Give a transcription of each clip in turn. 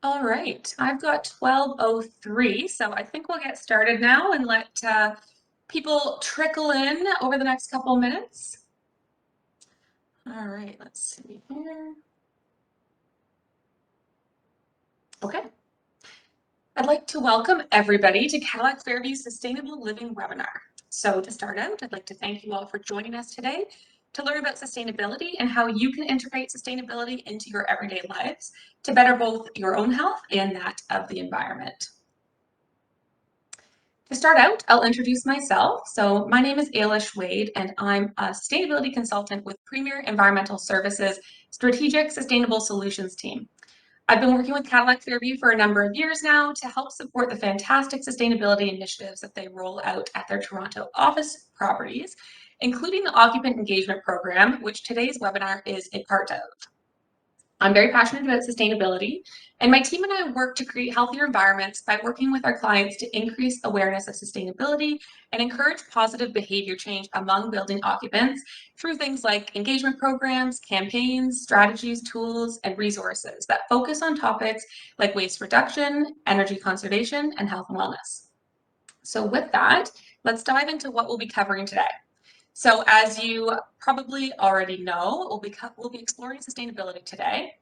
All right, I've got 12:03, so I think we'll get started now and let people trickle in over the next couple minutes. All right, let's see here. Okay, I'd like to welcome everybody to Cadillac Fairview's Sustainable Living webinar. So to start out, I'd like to thank you all for joining us today to learn about sustainability and how you can integrate sustainability into your everyday lives to better both your own health and that of the environment. To start out, I'll introduce myself. So my name is Ailish Wade, and I'm a sustainability consultant with Premier Environmental Services Strategic Sustainable Solutions team. I've been working with Cadillac Fairview for a number of years now to help support the fantastic sustainability initiatives that they roll out at their Toronto office properties, including the Occupant Engagement Program, which today's webinar is a part of. I'm very passionate about sustainability, and my team and I work to create healthier environments by working with our clients to increase awareness of sustainability and encourage positive behavior change among building occupants through things like engagement programs, campaigns, strategies, tools, and resources that focus on topics like waste reduction, energy conservation, and health and wellness. So with that, let's dive into what we'll be covering today. So as you probably already know, we'll be exploring sustainability today.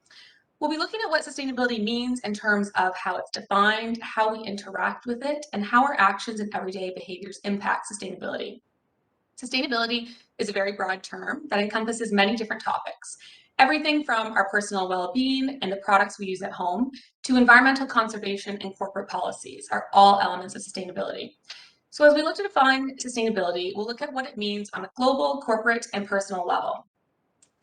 We'll be looking at what sustainability means in terms of how it's defined, how we interact with it, and how our actions and everyday behaviors impact sustainability. Sustainability is a very broad term that encompasses many different topics. Everything from our personal well-being and the products we use at home to environmental conservation and corporate policies are all elements of sustainability. So as we look to define sustainability, we'll look at what it means on a global, corporate, and personal level.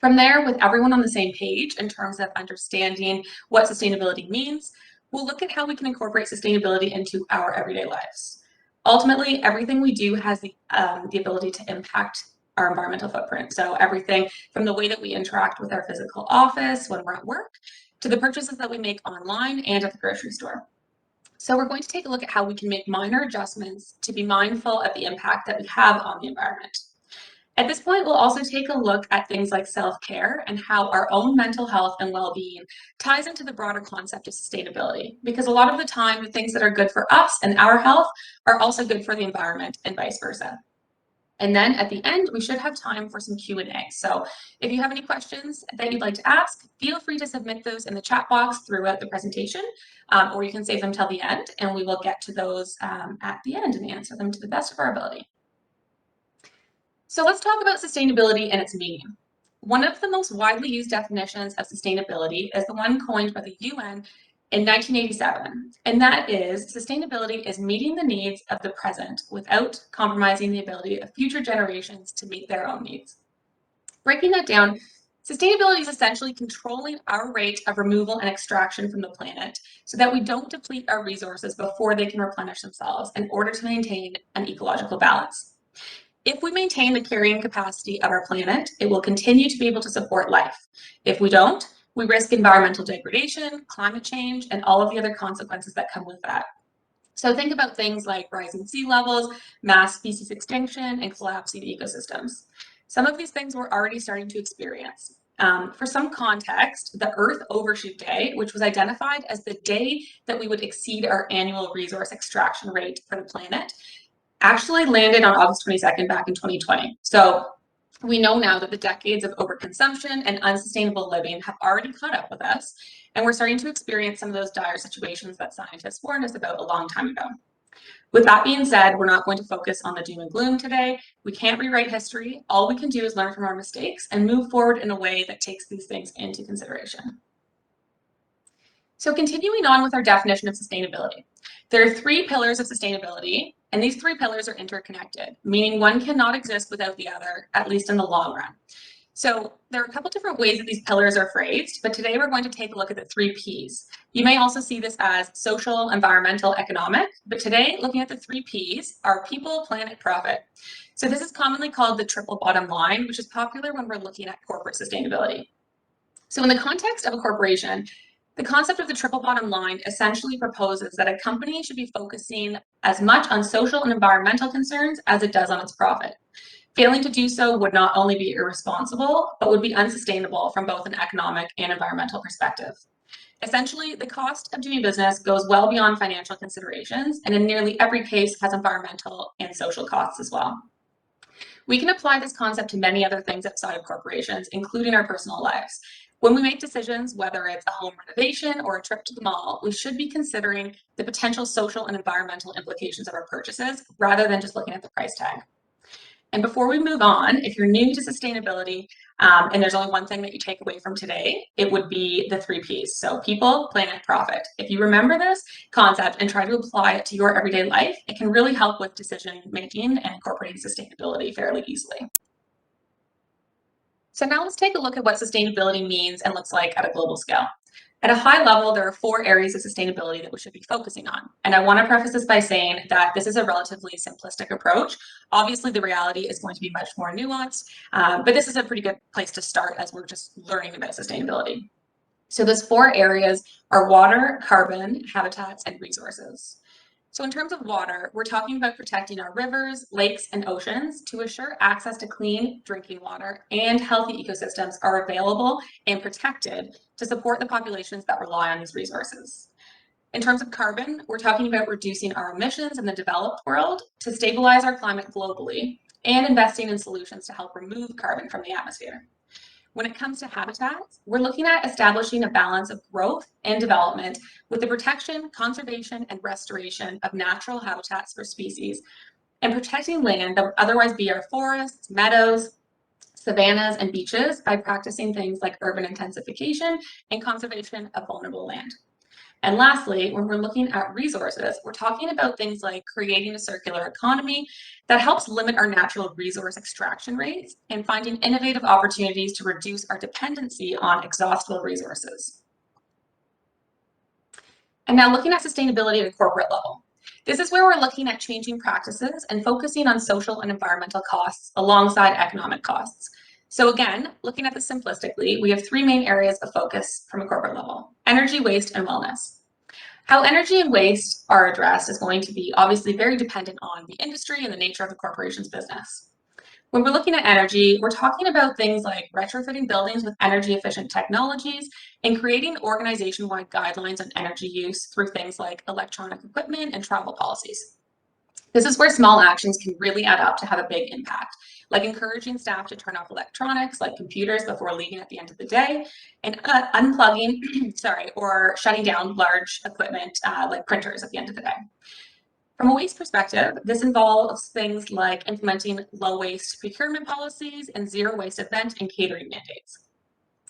From there, with everyone on the same page in terms of understanding what sustainability means, we'll look at how we can incorporate sustainability into our everyday lives. Ultimately, everything we do has the ability to impact our environmental footprint. So everything from the way that we interact with our physical office when we're at work, to the purchases that we make online and at the grocery store. So we're going to take a look at how we can make minor adjustments to be mindful of the impact that we have on the environment. At this point, we'll also take a look at things like self-care and how our own mental health and well-being ties into the broader concept of sustainability. Because a lot of the time, the things that are good for us and our health are also good for the environment and vice versa. And then at the end, we should have time for some Q&A. So if you have any questions that you'd like to ask, feel free to submit those in the chat box throughout the presentation, or you can save them till the end, and we will get to those at the end and answer them to the best of our ability. So let's talk about sustainability and its meaning. One of the most widely used definitions of sustainability is the one coined by the UN in 1987, and that is sustainability is meeting the needs of the present without compromising the ability of future generations to meet their own needs. Breaking that down, sustainability is essentially controlling our rate of removal and extraction from the planet so that we don't deplete our resources before they can replenish themselves in order to maintain an ecological balance. If we maintain the carrying capacity of our planet, it will continue to be able to support life. If we don't, we risk environmental degradation, climate change, and all of the other consequences that come with that. So think about things like rising sea levels, mass species extinction, and collapsing ecosystems. Some of these things we're already starting to experience. For some context, the Earth Overshoot Day, which was identified as the day that we would exceed our annual resource extraction rate for the planet, actually landed on August 22nd back in 2020. So we know now that the decades of overconsumption and unsustainable living have already caught up with us, and we're starting to experience some of those dire situations that scientists warned us about a long time ago. With that being said, we're not going to focus on the doom and gloom today. We can't rewrite history. All we can do is learn from our mistakes and move forward in a way that takes these things into consideration. So continuing on with our definition of sustainability, there are three pillars of sustainability, and these three pillars are interconnected, meaning one cannot exist without the other, at least in the long run. So there are a couple different ways that these pillars are phrased, but today we're going to take a look at the three Ps. You may also see this as social, environmental, economic, but today looking at the three Ps are people, planet, profit. So this is commonly called the triple bottom line, which is popular when we're looking at corporate sustainability. So in the context of a corporation, the concept of the triple bottom line essentially proposes that a company should be focusing as much on social and environmental concerns as it does on its profit. Failing to do so would not only be irresponsible, but would be unsustainable from both an economic and environmental perspective. Essentially, the cost of doing business goes well beyond financial considerations, and in nearly every case has environmental and social costs as well. We can apply this concept to many other things outside of corporations, including our personal lives. When we make decisions, whether it's a home renovation or a trip to the mall, we should be considering the potential social and environmental implications of our purchases rather than just looking at the price tag. And before we move on, if you're new to sustainability, and there's only one thing that you take away from today, it would be the 3 Ps. So people, planet, profit. If you remember this concept and try to apply it to your everyday life, it can really help with decision making and incorporating sustainability fairly easily. So now let's take a look at what sustainability means and looks like at a global scale. At a high level, there are 4 areas of sustainability that we should be focusing on. And I want to preface this by saying that this is a relatively simplistic approach. Obviously, the reality is going to be much more nuanced, but this is a pretty good place to start as we're just learning about sustainability. So those 4 areas are water, carbon, habitats, and resources. So in terms of water, we're talking about protecting our rivers, lakes, and oceans to assure access to clean drinking water and healthy ecosystems are available and protected to support the populations that rely on these resources. In terms of carbon, we're talking about reducing our emissions in the developed world to stabilize our climate globally and investing in solutions to help remove carbon from the atmosphere. When it comes to habitats, we're looking at establishing a balance of growth and development with the protection, conservation, and restoration of natural habitats for species and protecting land that would otherwise be our forests, meadows, savannas, and beaches by practicing things like urban intensification and conservation of vulnerable land. And lastly, when we're looking at resources, we're talking about things like creating a circular economy that helps limit our natural resource extraction rates and finding innovative opportunities to reduce our dependency on exhaustible resources. And now looking at sustainability at a corporate level. This is where we're looking at changing practices and focusing on social and environmental costs alongside economic costs. So again, looking at this simplistically, we have 3 main areas of focus from a corporate level: energy, waste, and wellness. How energy and waste are addressed is going to be obviously very dependent on the industry and the nature of the corporation's business. When we're looking at energy, we're talking about things like retrofitting buildings with energy efficient technologies and creating organization-wide guidelines on energy use through things like electronic equipment and travel policies. This is where small actions can really add up to have a big impact, like encouraging staff to turn off electronics like computers before leaving at the end of the day, and unplugging, or shutting down large equipment like printers at the end of the day. From a waste perspective, this involves things like implementing low waste procurement policies and zero waste event and catering mandates.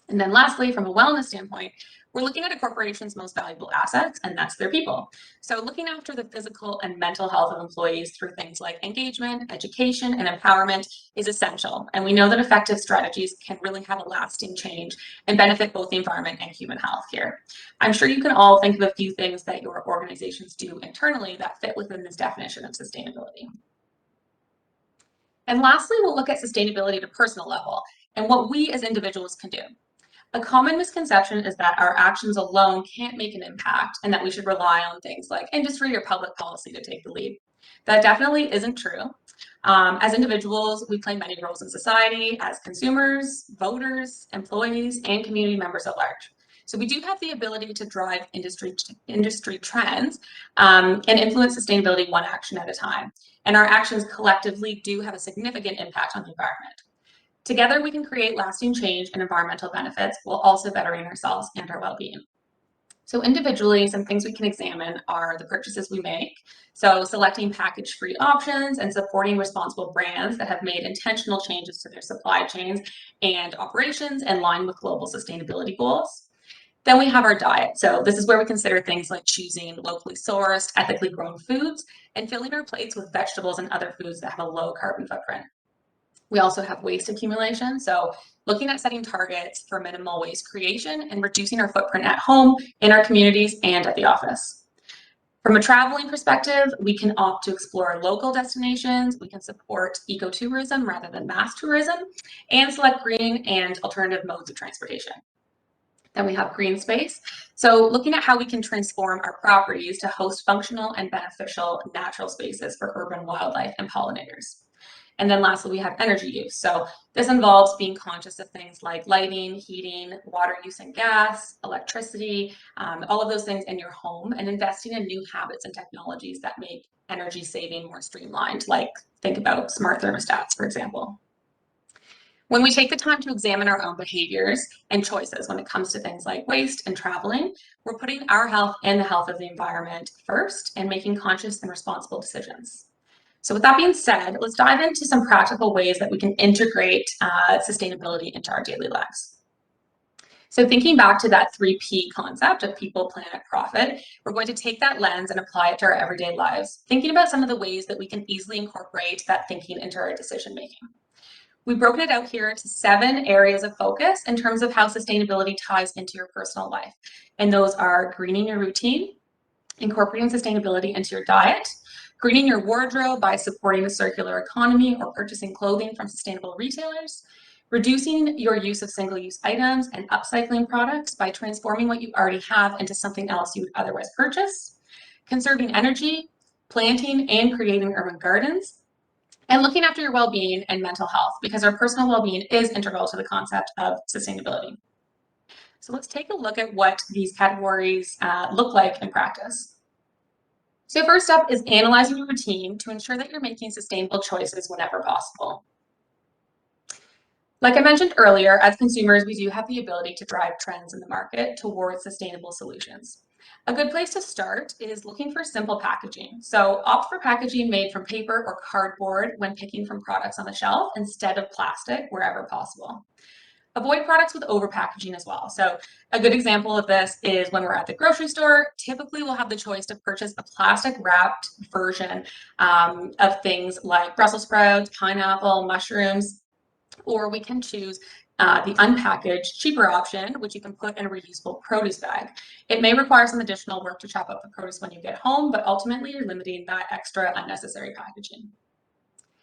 And then lastly, from a wellness standpoint, we're looking at a corporation's most valuable assets, and that's their people. So looking after the physical and mental health of employees through things like engagement, education, and empowerment is essential. And we know that effective strategies can really have a lasting change and benefit both the environment and human health here. I'm sure you can all think of a few things that your organizations do internally that fit within this definition of sustainability. And lastly, we'll look at sustainability at a personal level and what we as individuals can do. A common misconception is that our actions alone can't make an impact and that we should rely on things like industry or public policy to take the lead. That definitely isn't true. As individuals, we play many roles in society as consumers, voters, employees, and community members at large. So we do have the ability to drive industry trends and influence sustainability one action at a time. And our actions collectively do have a significant impact on the environment. Together, we can create lasting change and environmental benefits while also bettering ourselves and our well-being. So individually, some things we can examine are the purchases we make. So selecting package-free options and supporting responsible brands that have made intentional changes to their supply chains and operations in line with global sustainability goals. Then we have our diet. So this is where we consider things like choosing locally sourced, ethically grown foods and filling our plates with vegetables and other foods that have a low carbon footprint. We also have waste accumulation. So looking at setting targets for minimal waste creation and reducing our footprint at home, in our communities, and at the office. From a traveling perspective, we can opt to explore local destinations, we can support ecotourism rather than mass tourism, and select green and alternative modes of transportation. Then we have green space. So looking at how we can transform our properties to host functional and beneficial natural spaces for urban wildlife and pollinators. And then lastly, we have energy use. So this involves being conscious of things like lighting, heating, water use and gas, electricity, all of those things in your home, and investing in new habits and technologies that make energy saving more streamlined, like think about smart thermostats, for example. When we take the time to examine our own behaviors and choices when it comes to things like waste and traveling, we're putting our health and the health of the environment first and making conscious and responsible decisions. So with that being said, let's dive into some practical ways that we can integrate sustainability into our daily lives. So thinking back to that 3P concept of people, planet, profit, we're going to take that lens and apply it to our everyday lives, thinking about some of the ways that we can easily incorporate that thinking into our decision making. We've broken it out here to 7 areas of focus in terms of how sustainability ties into your personal life. And those are greening your routine, incorporating sustainability into your diet, greening your wardrobe by supporting the circular economy or purchasing clothing from sustainable retailers, reducing your use of single-use items and upcycling products by transforming what you already have into something else you would otherwise purchase, conserving energy, planting and creating urban gardens, and looking after your well-being and mental health, because our personal well-being is integral to the concept of sustainability. So let's take a look at what these categories look like in practice. So first up is analyzing your routine to ensure that you're making sustainable choices whenever possible. Like I mentioned earlier, as consumers, we do have the ability to drive trends in the market towards sustainable solutions. A good place to start is looking for simple packaging. So opt for packaging made from paper or cardboard when picking from products on the shelf instead of plastic wherever possible. Avoid products with over packaging as well. So a good example of this is when we're at the grocery store, typically we'll have the choice to purchase a plastic wrapped version of things like Brussels sprouts, pineapple, mushrooms, or we can choose the unpackaged, cheaper option, which you can put in a reusable produce bag. It may require some additional work to chop up the produce when you get home, but ultimately you're limiting that extra unnecessary packaging.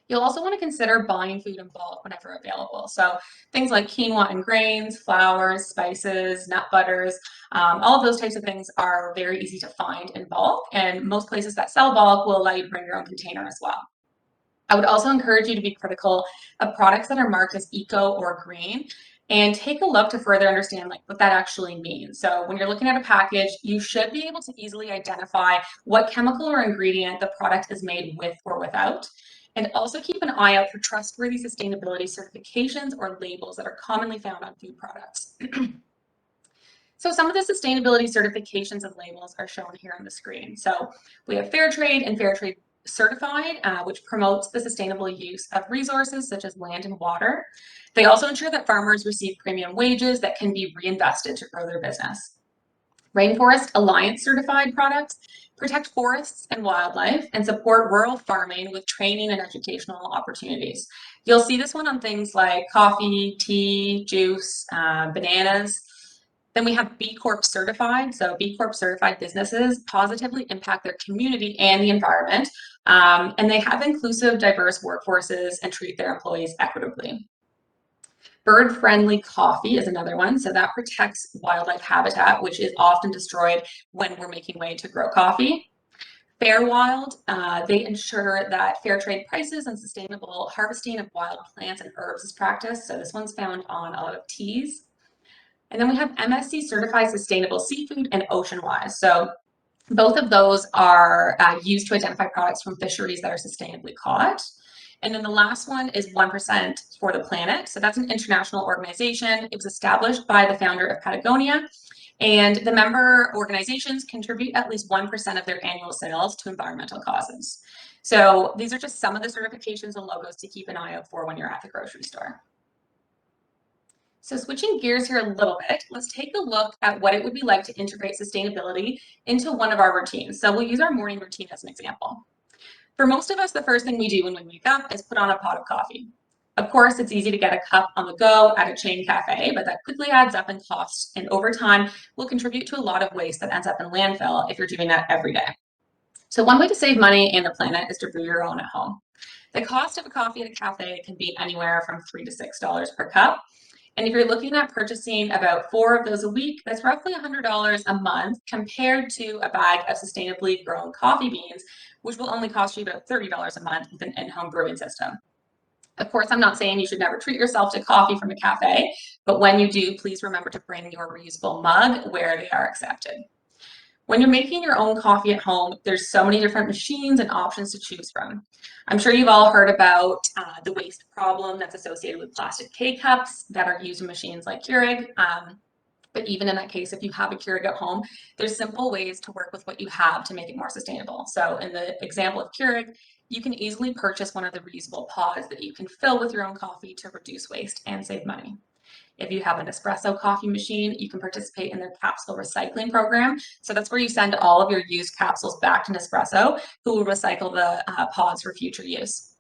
You'll also want to consider buying food in bulk whenever available. So things like quinoa and grains, flours, spices, nut butters, all of those types of things are very easy to find in bulk, and most places that sell bulk will allow you to bring your own container as well. I would also encourage you to be critical of products that are marked as eco or green and take a look to further understand like what that actually means. So when you're looking at a package, you should be able to easily identify what chemical or ingredient the product is made with or without. And also keep an eye out for trustworthy sustainability certifications or labels that are commonly found on food products. So some of the sustainability certifications and labels are shown here on the screen. So we have Fair Trade and Fair Trade Certified, which promotes the sustainable use of resources such as land and water. They also ensure that farmers receive premium wages that can be reinvested to grow their business. Rainforest Alliance certified products protect forests and wildlife and support rural farming with training and educational opportunities. You'll see this one on things like coffee, tea, juice, bananas. Then we have B Corp certified. So B Corp certified businesses positively impact their community and the environment, and they have inclusive, diverse workforces and treat their employees equitably. Bird-friendly coffee is another one. So that protects wildlife habitat, which is often destroyed when we're making way to grow coffee. Fair Wild, they ensure that fair trade prices and sustainable harvesting of wild plants and herbs is practiced. So this one's found on a lot of teas. And then we have MSC Certified Sustainable Seafood and Ocean Wise. So both of those are used to identify products from fisheries that are sustainably caught. And then the last one is 1% for the Planet. So that's an international organization. It was established by the founder of Patagonia. And the member organizations contribute at least 1% of their annual sales to environmental causes. So these are just some of the certifications and logos to keep an eye out for when you're at the grocery store. So switching gears here a little bit, let's take a look at what it would be like to integrate sustainability into one of our routines. So we'll use our morning routine as an example. For most of us, the first thing we do when we wake up is put on a pot of coffee. Of course, it's easy to get a cup on the go at a chain cafe, but that quickly adds up in cost, and over time will contribute to a lot of waste that ends up in landfill if you're doing that every day. So one way to save money and the planet is to brew your own at home. The cost of a coffee at a cafe can be anywhere from $3 to $6 per cup. And if you're looking at purchasing about 4 of those a week, that's roughly $100 a month compared to a bag of sustainably grown coffee beans, which will only cost you about $30 a month with an in-home brewing system. Of course, I'm not saying you should never treat yourself to coffee from a cafe, but when you do, please remember to bring your reusable mug where they are accepted. When you're making your own coffee at home, there's so many different machines and options to choose from. I'm sure you've all heard about the waste problem that's associated with plastic K-cups that are used in machines like Keurig. But even in that case, if you have a Keurig at home, there's simple ways to work with what you have to make it more sustainable. So in the example of Keurig, you can easily purchase one of the reusable pods that you can fill with your own coffee to reduce waste and save money. If you have an espresso coffee machine, you can participate in their capsule recycling program. So that's where you send all of your used capsules back to Nespresso, who will recycle the pods for future use.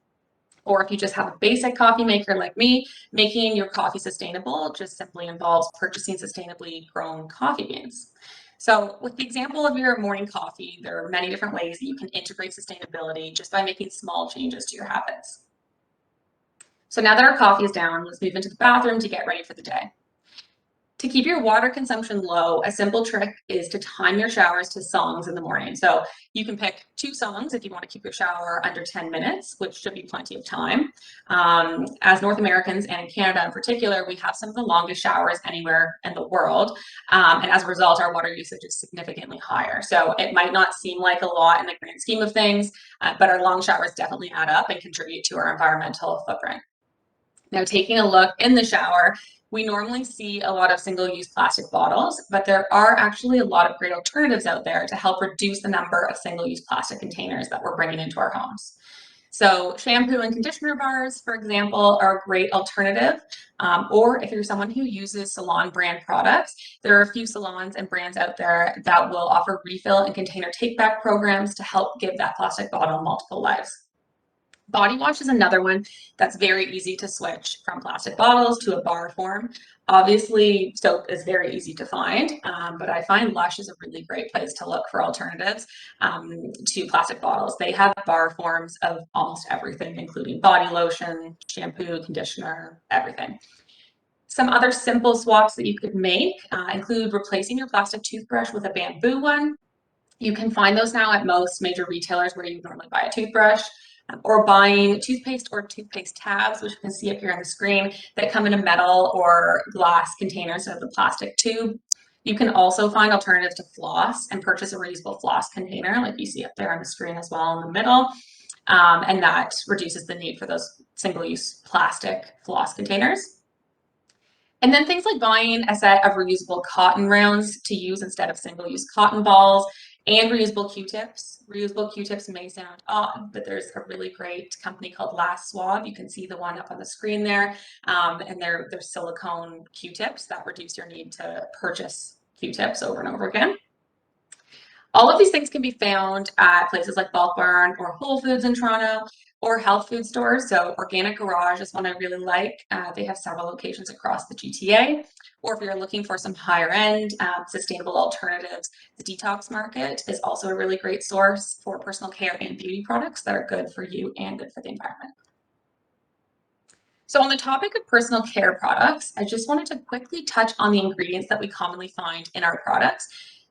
Or if you just have a basic coffee maker like me, making your coffee sustainable just simply involves purchasing sustainably grown coffee beans. So with the example of your morning coffee, there are many different ways that you can integrate sustainability just by making small changes to your habits. So now that our coffee is down, let's move into the bathroom to get ready for the day. To keep your water consumption low, a simple trick is to time your showers to songs in the morning. So you can pick 2 songs if you want to keep your shower under 10 minutes, which should be plenty of time. As North Americans and in Canada in particular, we have some of the longest showers anywhere in the world. And as a result, our water usage is significantly higher. So it might not seem like a lot in the grand scheme of things, but our long showers definitely add up and contribute to our environmental footprint. Now, taking a look in the shower, we normally see a lot of single-use plastic bottles, but there are actually a lot of great alternatives out there to help reduce the number of single-use plastic containers that we're bringing into our homes. So shampoo and conditioner bars, for example, are a great alternative. Or if you're someone who uses salon brand products, there are a few salons and brands out there that will offer refill and container take-back programs to help give that plastic bottle multiple lives. Body wash is another one that's very easy to switch from plastic bottles to a bar form. Obviously, soap is very easy to find, but I find Lush is a really great place to look for alternatives to plastic bottles. They have bar forms of almost everything, including body lotion, shampoo, conditioner, everything. Some other simple swaps that you could make include replacing your plastic toothbrush with a bamboo one. You can find those now at most major retailers where you normally buy a toothbrush, or buying toothpaste or toothpaste tabs, which you can see up here on the screen, that come in a metal or glass container instead of the plastic tube. You can also find alternatives to floss and purchase a reusable floss container, like you see up there on the screen as well in the middle. And that reduces the need for those single-use plastic floss containers. And then things like buying a set of reusable cotton rounds to use instead of single-use cotton balls and reusable Q-tips. Reusable Q-tips may sound odd, but there's a really great company called Last Swab. You can see the one up on the screen there. And they're silicone Q-tips that reduce your need to purchase Q-tips over and over again. All of these things can be found at places like Bulk Barn or Whole Foods in Toronto or health food stores. So Organic Garage is one I really like. They have several locations across the GTA. Or if you're looking for some higher end sustainable alternatives, the Detox Market is also a really great source for personal care and beauty products that are good for you and good for the environment. So on the topic of personal care products, I just wanted to quickly touch on the ingredients that we commonly find in our products,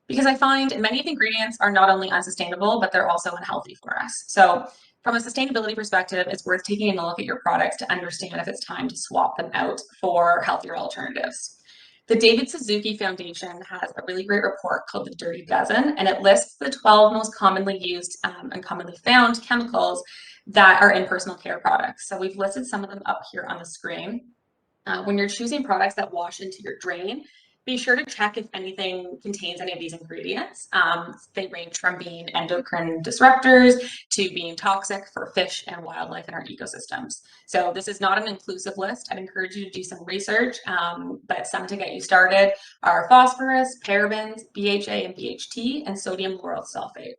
because I find many of the ingredients are not only unsustainable, but they're also unhealthy for us. So from a sustainability perspective, it's worth taking a look at your products to understand if it's time to swap them out for healthier alternatives. The David Suzuki Foundation has a really great report called The Dirty Dozen, and it lists the 12 most commonly used and commonly found chemicals that are in personal care products. So we've listed some of them up here on the screen. When you're choosing products that wash into your drain, be sure to check if anything contains any of these ingredients. They range from being endocrine disruptors to being toxic for fish and wildlife in our ecosystems. So this is not an inclusive list. I'd encourage you to do some research, but some to get you started are phosphorus, parabens, BHA and BHT, and sodium lauryl sulfate.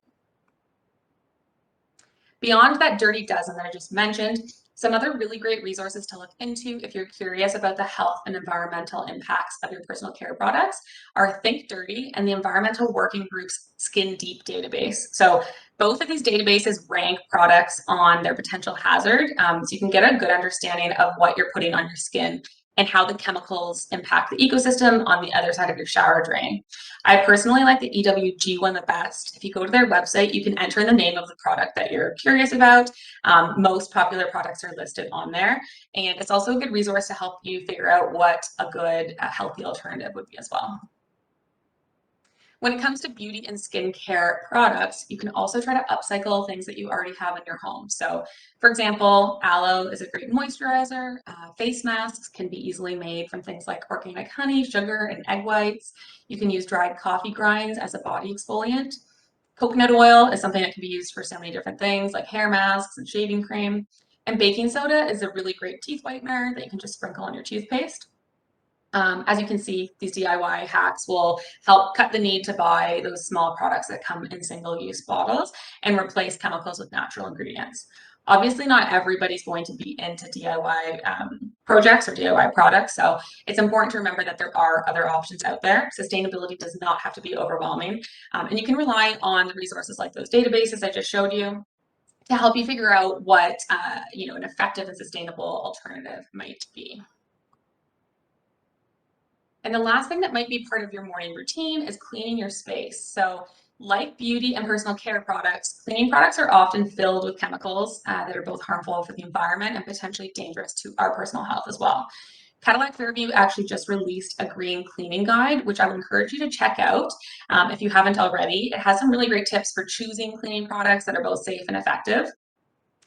Beyond that dirty dozen that I just mentioned, some other really great resources to look into if you're curious about the health and environmental impacts of your personal care products are Think Dirty and the Environmental Working Group's Skin Deep database. So both of these databases rank products on their potential hazard, so you can get a good understanding of what you're putting on your skin and how the chemicals impact the ecosystem on the other side of your shower drain. I personally like the EWG one the best. If you go to their website, you can enter in the name of the product that you're curious about. Most popular products are listed on there, and it's also a good resource to help you figure out what a good, healthy alternative would be as well. When it comes to beauty and skincare products, you can also try to upcycle things that you already have in your home. So, for example, aloe is a great moisturizer. Face masks can be easily made from things like organic honey, sugar, and egg whites. You can use dried coffee grinds as a body exfoliant. Coconut oil is something that can be used for so many different things, like hair masks and shaving cream. And baking soda is a really great teeth whitener that you can just sprinkle on your toothpaste. As you can see, these DIY hacks will help cut the need to buy those small products that come in single-use bottles and replace chemicals with natural ingredients. Obviously, not everybody's going to be into DIY projects or DIY products, so it's important to remember that there are other options out there. Sustainability does not have to be overwhelming, and you can rely on the resources like those databases I just showed you to help you figure out what an effective and sustainable alternative might be. And the last thing that might be part of your morning routine is cleaning your space. So, like beauty and personal care products, cleaning products are often filled with chemicals that are both harmful for the environment and potentially dangerous to our personal health as well. Cadillac Fairview actually just released a green cleaning guide, which I would encourage you to check out if you haven't already. It has some really great tips for choosing cleaning products that are both safe and effective.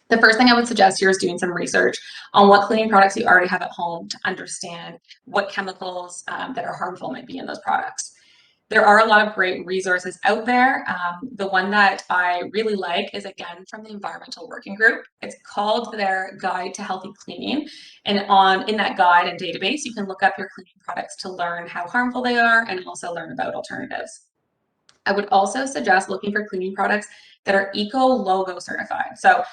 The first thing I would suggest here is doing some research on what cleaning products you already have at home to understand what chemicals that are harmful might be in those products. There are a lot of great resources out there. The one that I really like is again from the Environmental Working Group. It's called their Guide to Healthy Cleaning. And in that guide and database, you can look up your cleaning products to learn how harmful they are and also learn about alternatives. I would also suggest looking for cleaning products that are eco-logo certified. So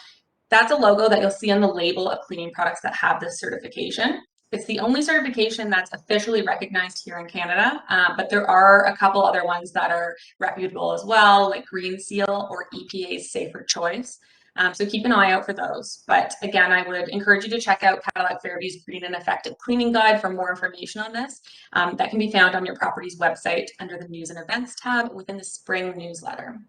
that's a logo that you'll see on the label of cleaning products that have this certification. It's the only certification that's officially recognized here in Canada, but there are a couple other ones that are reputable as well, like Green Seal or EPA's Safer Choice. So keep an eye out for those. But again, I would encourage you to check out Cadillac Fairview's Green and Effective Cleaning Guide for more information on this. That can be found on your property's website under the News and Events tab within the spring newsletter.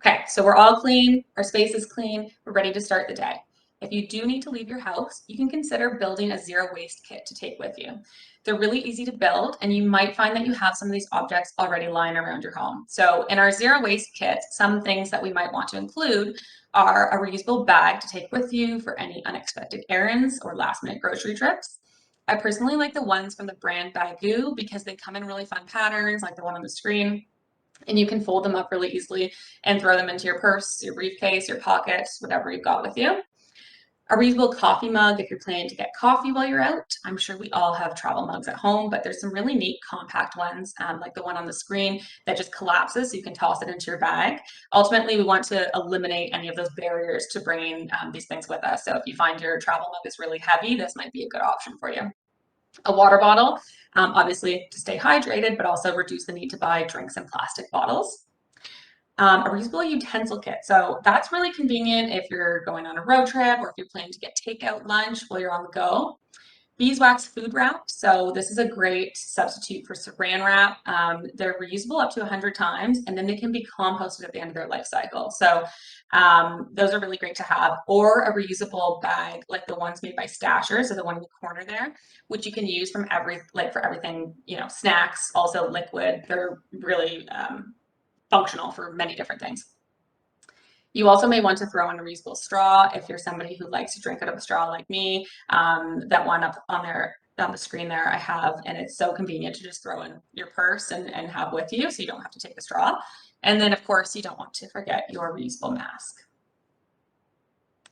Okay, so we're all clean, our space is clean, we're ready to start the day. If you do need to leave your house, you can consider building a zero waste kit to take with you. They're really easy to build, and you might find that you have some of these objects already lying around your home. So in our zero waste kit, some things that we might want to include are a reusable bag to take with you for any unexpected errands or last minute grocery trips. I personally like the ones from the brand Baggu because they come in really fun patterns like the one on the screen, and you can fold them up really easily and throw them into your purse, your briefcase, your pockets, whatever you've got with you. A reusable coffee mug if you're planning to get coffee while you're out. I'm sure we all have travel mugs at home, but there's some really neat compact ones, like the one on the screen that just collapses so you can toss it into your bag. Ultimately, we want to eliminate any of those barriers to bringing these things with us. So if you find your travel mug is really heavy, this might be a good option for you. A water bottle, obviously to stay hydrated, but also reduce the need to buy drinks in plastic bottles. A reusable utensil kit. So that's really convenient if you're going on a road trip or if you're planning to get takeout lunch while you're on the go. Beeswax food wrap. So this is a great substitute for saran wrap. They're reusable up to 100 times, and then they can be composted at the end of their life cycle. So those are really great to have. Or a reusable bag like the ones made by Stasher, so the one in the corner there, which you can use for everything, snacks, also liquid. They're really functional for many different things. You also may want to throw in a reusable straw if you're somebody who likes to drink out of a straw like me. That one up on the screen there I have, and it's so convenient to just throw in your purse and have with you so you don't have to take a straw. And then of course you don't want to forget your reusable mask.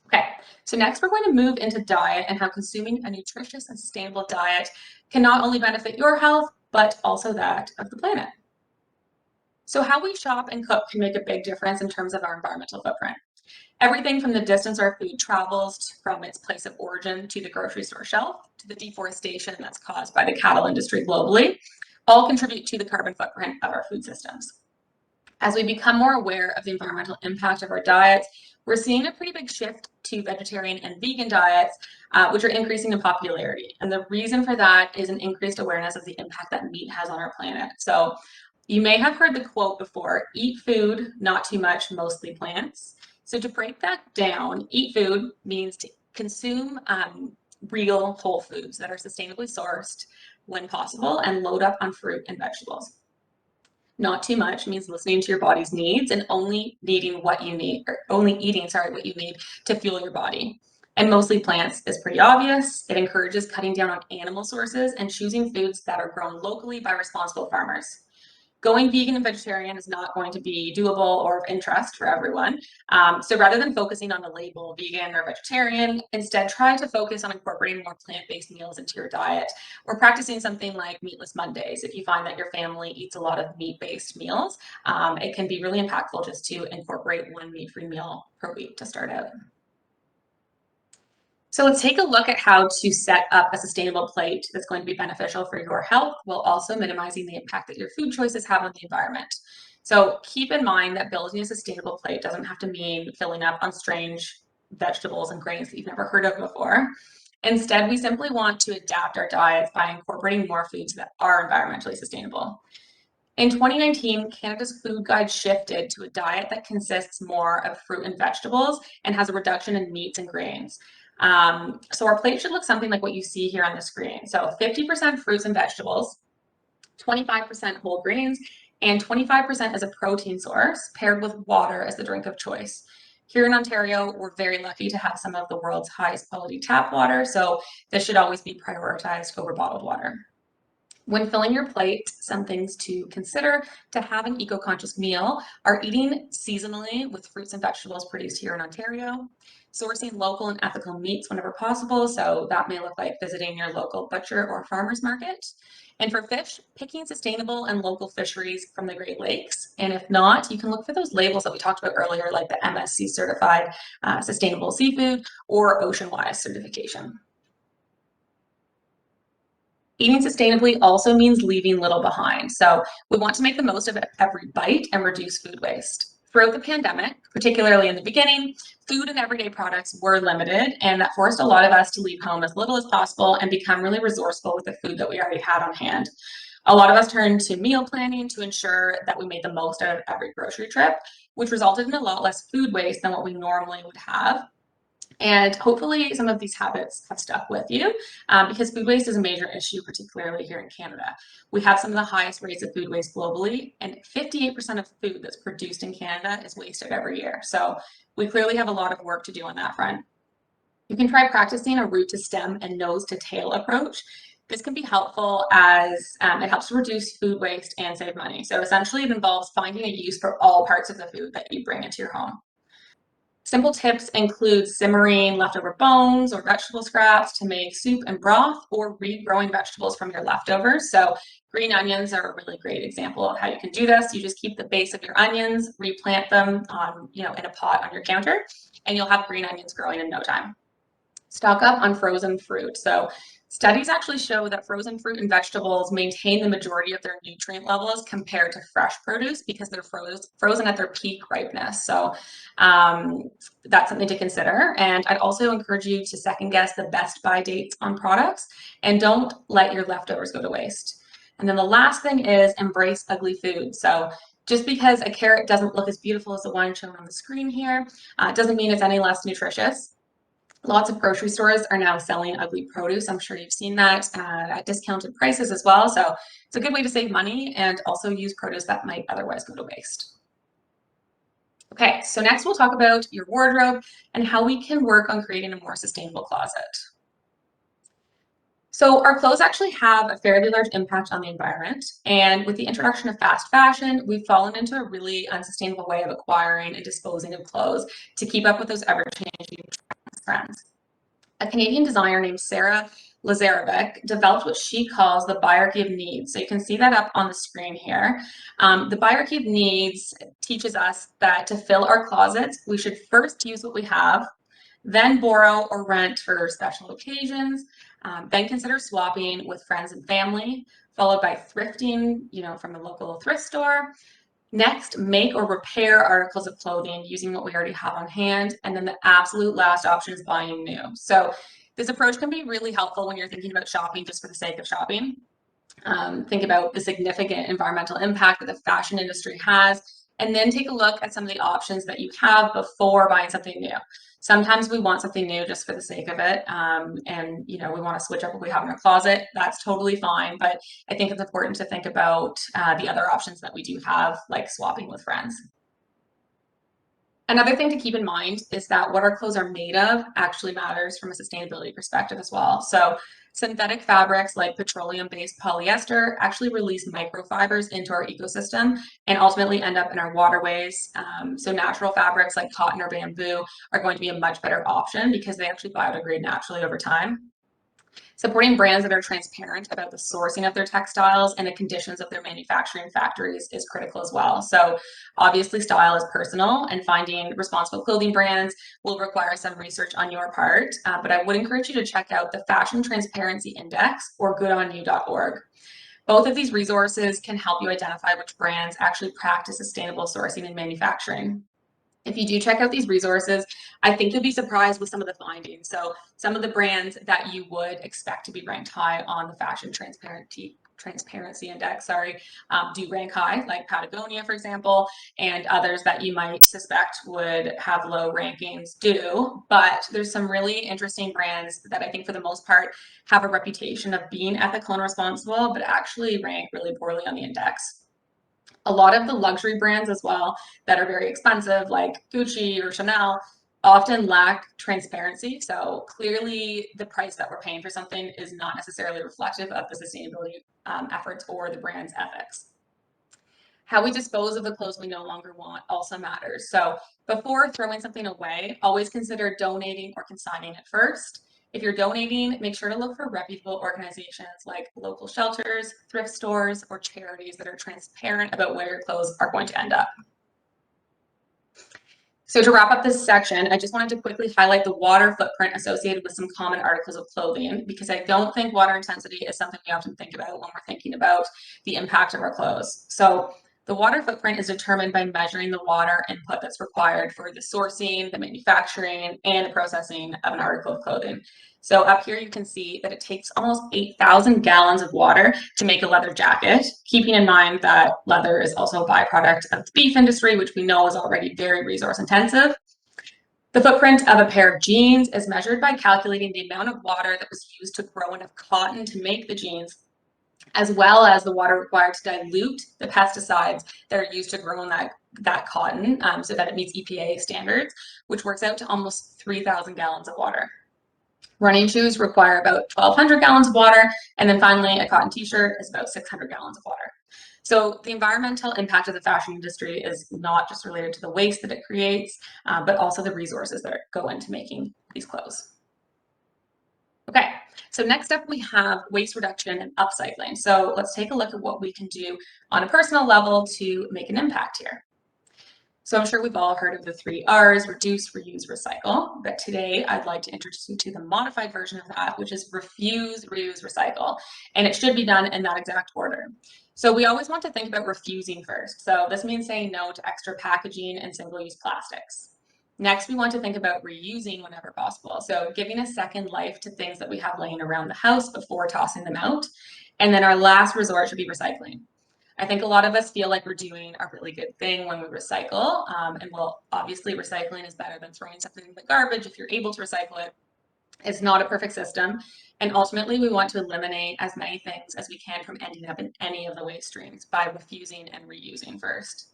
Okay, so next we're going to move into diet and how consuming a nutritious and sustainable diet can not only benefit your health, but also that of the planet. So how we shop and cook can make a big difference in terms of our environmental footprint. Everything from the distance our food travels from its place of origin to the grocery store shelf, to the deforestation that's caused by the cattle industry globally, all contribute to the carbon footprint of our food systems. As we become more aware of the environmental impact of our diets, we're seeing a pretty big shift to vegetarian and vegan diets, which are increasing in popularity. And the reason for that is an increased awareness of the impact that meat has on our planet. So you may have heard the quote before, eat food, not too much, mostly plants. So to break that down, eat food means to consume real whole foods that are sustainably sourced when possible and load up on fruit and vegetables. Not too much means listening to your body's needs and only needing what you need, or only eating, sorry, what you need to fuel your body. And mostly plants is pretty obvious. It encourages cutting down on animal sources and choosing foods that are grown locally by responsible farmers. Going vegan and vegetarian is not going to be doable or of interest for everyone. So rather than focusing on the label vegan or vegetarian, instead try to focus on incorporating more plant-based meals into your diet or practicing something like meatless Mondays. If you find that your family eats a lot of meat-based meals, it can be really impactful just to incorporate one meat-free meal per week to start out. So let's take a look at how to set up a sustainable plate that's going to be beneficial for your health while also minimizing the impact that your food choices have on the environment. So keep in mind that building a sustainable plate doesn't have to mean filling up on strange vegetables and grains that you've never heard of before. Instead, we simply want to adapt our diets by incorporating more foods that are environmentally sustainable. In 2019, Canada's food guide shifted to a diet that consists more of fruit and vegetables and has a reduction in meats and grains. So our plate should look something like what you see here on the screen. So 50% fruits and vegetables, 25% whole grains, and 25% as a protein source paired with water as the drink of choice. Here in Ontario, we're very lucky to have some of the world's highest quality tap water, so this should always be prioritized over bottled water. When filling your plate, some things to consider to have an eco-conscious meal are eating seasonally with fruits and vegetables produced here in Ontario, sourcing local and ethical meats whenever possible, so that may look like visiting your local butcher or farmer's market. And for fish, picking sustainable and local fisheries from the Great Lakes. And if not, you can look for those labels that we talked about earlier, like the MSC certified sustainable seafood or Oceanwise certification. Eating sustainably also means leaving little behind. So we want to make the most of every bite and reduce food waste. Throughout the pandemic, particularly in the beginning, food and everyday products were limited, and that forced a lot of us to leave home as little as possible and become really resourceful with the food that we already had on hand. A lot of us turned to meal planning to ensure that we made the most out of every grocery trip, which resulted in a lot less food waste than what we normally would have. And hopefully some of these habits have stuck with you because food waste is a major issue, particularly here in Canada. We have some of the highest rates of food waste globally, and 58% of food that's produced in Canada is wasted every year. So we clearly have a lot of work to do on that front. You can try practicing a root to stem and nose to tail approach. This can be helpful as it helps to reduce food waste and save money. So essentially it involves finding a use for all parts of the food that you bring into your home. Simple tips include simmering leftover bones or vegetable scraps to make soup and broth, or regrowing vegetables from your leftovers. So green onions are a really great example of how you can do this. You just keep the base of your onions, replant them on, in a pot on your counter, and you'll have green onions growing in no time. Stock up on frozen fruit. So studies actually show that frozen fruit and vegetables maintain the majority of their nutrient levels compared to fresh produce because they're frozen at their peak ripeness. So that's something to consider. And I'd also encourage you to second guess the best buy dates on products and don't let your leftovers go to waste. And then the last thing is embrace ugly food. So just because a carrot doesn't look as beautiful as the one shown on the screen here, doesn't mean it's any less nutritious. Lots of grocery stores are now selling ugly produce. I'm sure you've seen that at discounted prices as well. So it's a good way to save money and also use produce that might otherwise go to waste. Okay, so next we'll talk about your wardrobe and how we can work on creating a more sustainable closet. So our clothes actually have a fairly large impact on the environment. And with the introduction of fast fashion, we've fallen into a really unsustainable way of acquiring and disposing of clothes to keep up with those ever-changing trends. A Canadian designer named Sarah Lazarevic developed what she calls the hierarchy of needs. So you can see that up on the screen here. The hierarchy of needs teaches us that to fill our closets, we should first use what we have, then borrow or rent for special occasions, then consider swapping with friends and family, followed by thrifting, from a local thrift store, Next, make or repair articles of clothing using what we already have on hand. And then the absolute last option is buying new. So this approach can be really helpful when you're thinking about shopping just for the sake of shopping. Think about the significant environmental impact that the fashion industry has, and then take a look at some of the options that you have before buying something new. Sometimes we want something new just for the sake of it, and we want to switch up what we have in our closet. That's totally fine, but I think it's important to think about the other options that we do have, like swapping with friends. Another thing to keep in mind is that what our clothes are made of actually matters from a sustainability perspective as well. So synthetic fabrics like petroleum-based polyester actually release microfibers into our ecosystem and ultimately end up in our waterways. So natural fabrics like cotton or bamboo are going to be a much better option because they actually biodegrade naturally over time. Supporting brands that are transparent about the sourcing of their textiles and the conditions of their manufacturing factories is critical as well. So obviously style is personal, and finding responsible clothing brands will require some research on your part, but I would encourage you to check out the Fashion Transparency Index or goodonyou.org. Both of these resources can help you identify which brands actually practice sustainable sourcing and manufacturing. If you do check out these resources, I think you'll be surprised with some of the findings. So some of the brands that you would expect to be ranked high on the Fashion Transparency Index, do rank high, like Patagonia, for example, and others that you might suspect would have low rankings do. But there's some really interesting brands that I think for the most part have a reputation of being ethical and responsible, but actually rank really poorly on the index. A lot of the luxury brands as well that are very expensive, like Gucci or Chanel, often lack transparency. So clearly, the price that we're paying for something is not necessarily reflective of the sustainability efforts or the brand's ethics. How we dispose of the clothes we no longer want also matters. So before throwing something away, always consider donating or consigning it first. If you're donating, make sure to look for reputable organizations like local shelters, thrift stores, or charities that are transparent about where your clothes are going to end up. So to wrap up this section, I just wanted to quickly highlight the water footprint associated with some common articles of clothing, because I don't think water intensity is something we often think about when we're thinking about the impact of our clothes. So the water footprint is determined by measuring the water input that's required for the sourcing, the manufacturing, and the processing of an article of clothing. So up here you can see that it takes almost 8,000 gallons of water to make a leather jacket, keeping in mind that leather is also a byproduct of the beef industry, which we know is already very resource intensive. The footprint of a pair of jeans is measured by calculating the amount of water that was used to grow enough cotton to make the jeans, as well as the water required to dilute the pesticides that are used to grow that cotton so that it meets EPA standards, which works out to almost 3,000 gallons of water. Running shoes require about 1,200 gallons of water, and then finally a cotton t-shirt is about 600 gallons of water. So the environmental impact of the fashion industry is not just related to the waste that it creates, but also the resources that go into making these clothes. Okay, so next up we have waste reduction and upcycling. So let's take a look at what we can do on a personal level to make an impact here. So I'm sure we've all heard of the 3 R's: reduce, reuse, recycle. But today I'd like to introduce you to the modified version of that, which is refuse, reuse, recycle. And it should be done in that exact order. So we always want to think about refusing first. So this means saying no to extra packaging and single-use plastics. Next, we want to think about reusing whenever possible. So giving a second life to things that we have laying around the house before tossing them out. And then our last resort should be recycling. I think a lot of us feel like we're doing a really good thing when we recycle. And well, obviously recycling is better than throwing something in the garbage if you're able to recycle it. It's not a perfect system. And ultimately, we want to eliminate as many things as we can from ending up in any of the waste streams by refusing and reusing first.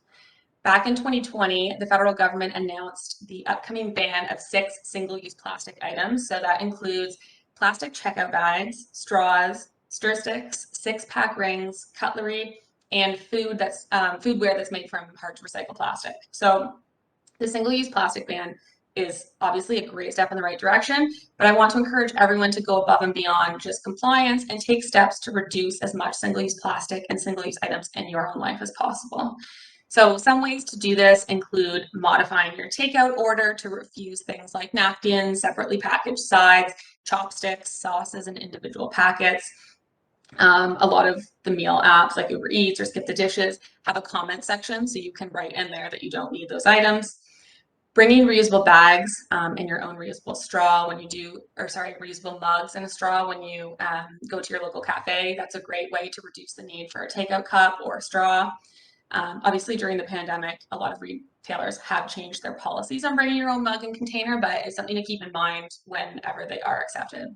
Back in 2020, the federal government announced the upcoming ban of 6 single-use plastic items. So that includes plastic checkout bags, straws, stir sticks, 6-pack rings, cutlery, and foodware that's made from hard to recycle plastic. So the single-use plastic ban is obviously a great step in the right direction, but I want to encourage everyone to go above and beyond just compliance and take steps to reduce as much single-use plastic and single-use items in your own life as possible. So some ways to do this include modifying your takeout order to refuse things like napkins, separately packaged sides, chopsticks, sauces, and individual packets. A lot of the meal apps like Uber Eats or Skip the Dishes have a comment section, so you can write in there that you don't need those items. Bringing reusable bags and your own reusable straw when you do, or sorry, reusable mugs and a straw when you go to your local cafe. That's a great way to reduce the need for a takeout cup or a straw. Obviously, during the pandemic, a lot of retailers have changed their policies on bringing your own mug and container, but it's something to keep in mind whenever they are accepted.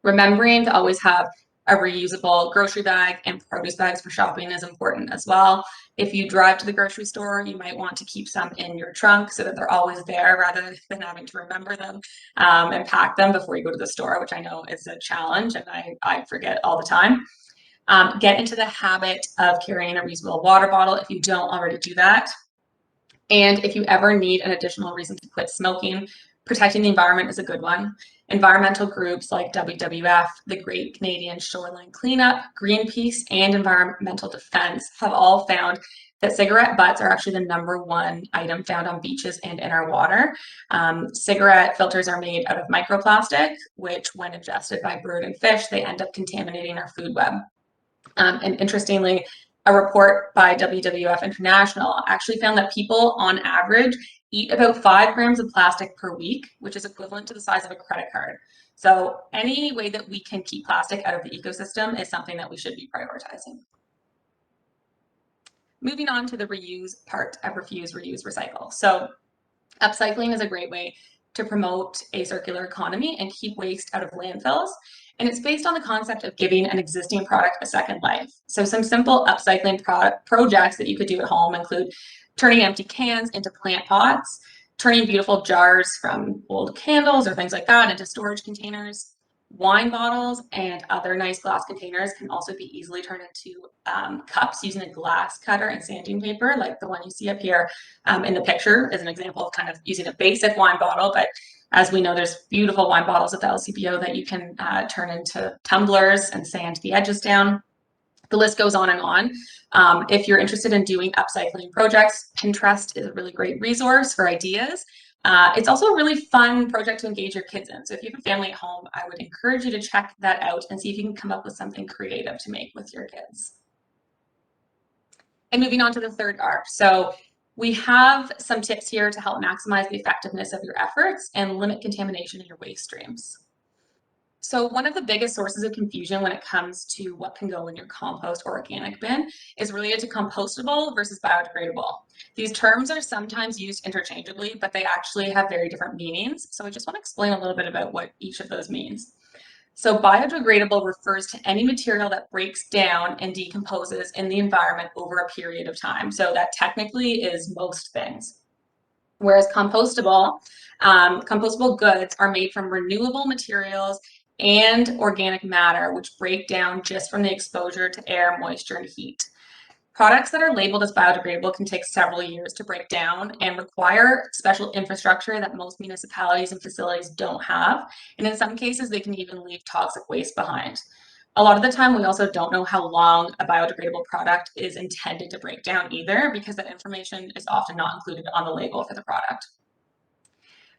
Remembering to always have a reusable grocery bag and produce bags for shopping is important as well. If you drive to the grocery store, you might want to keep some in your trunk so that they're always there rather than having to remember them and pack them before you go to the store, which I know is a challenge and I forget all the time. Get into the habit of carrying a reusable water bottle if you don't already do that. And if you ever need an additional reason to quit smoking, protecting the environment is a good one. Environmental groups like WWF, the Great Canadian Shoreline Cleanup, Greenpeace, and Environmental Defense have all found that cigarette butts are actually the #1 item found on beaches and in our water. Cigarette filters are made out of microplastic, which when ingested by bird and fish, they end up contaminating our food web. And interestingly, a report by WWF International actually found that people on average eat about 5 grams of plastic per week, which is equivalent to the size of a credit card. So any way that we can keep plastic out of the ecosystem is something that we should be prioritizing. Moving on to the reuse part of refuse, reuse, recycle. So upcycling is a great way to promote a circular economy and keep waste out of landfills. And it's based on the concept of giving an existing product a second life. So some simple upcycling projects that you could do at home include turning empty cans into plant pots, turning beautiful jars from old candles or things like that into storage containers. Wine bottles and other nice glass containers can also be easily turned into cups using a glass cutter and sanding paper, like the one you see up here in the picture is an example of kind of using a basic wine bottle, but as we know, there's beautiful wine bottles at the LCBO that you can turn into tumblers and sand the edges down. The list goes on and on. If you're interested in doing upcycling projects, Pinterest is a really great resource for ideas. It's also a really fun project to engage your kids in. So if you have a family at home, I would encourage you to check that out and see if you can come up with something creative to make with your kids. And moving on to the third R. So we have some tips here to help maximize the effectiveness of your efforts and limit contamination in your waste streams. So one of the biggest sources of confusion when it comes to what can go in your compost or organic bin is related to compostable versus biodegradable. These terms are sometimes used interchangeably, but they actually have very different meanings. So I just want to explain a little bit about what each of those means. So biodegradable refers to any material that breaks down and decomposes in the environment over a period of time. So that technically is most things. Whereas compostable goods are made from renewable materials and organic matter, which break down just from the exposure to air, moisture, and heat. Products that are labeled as biodegradable can take several years to break down and require special infrastructure that most municipalities and facilities don't have. And in some cases, they can even leave toxic waste behind. A lot of the time, we also don't know how long a biodegradable product is intended to break down either, because that information is often not included on the label for the product.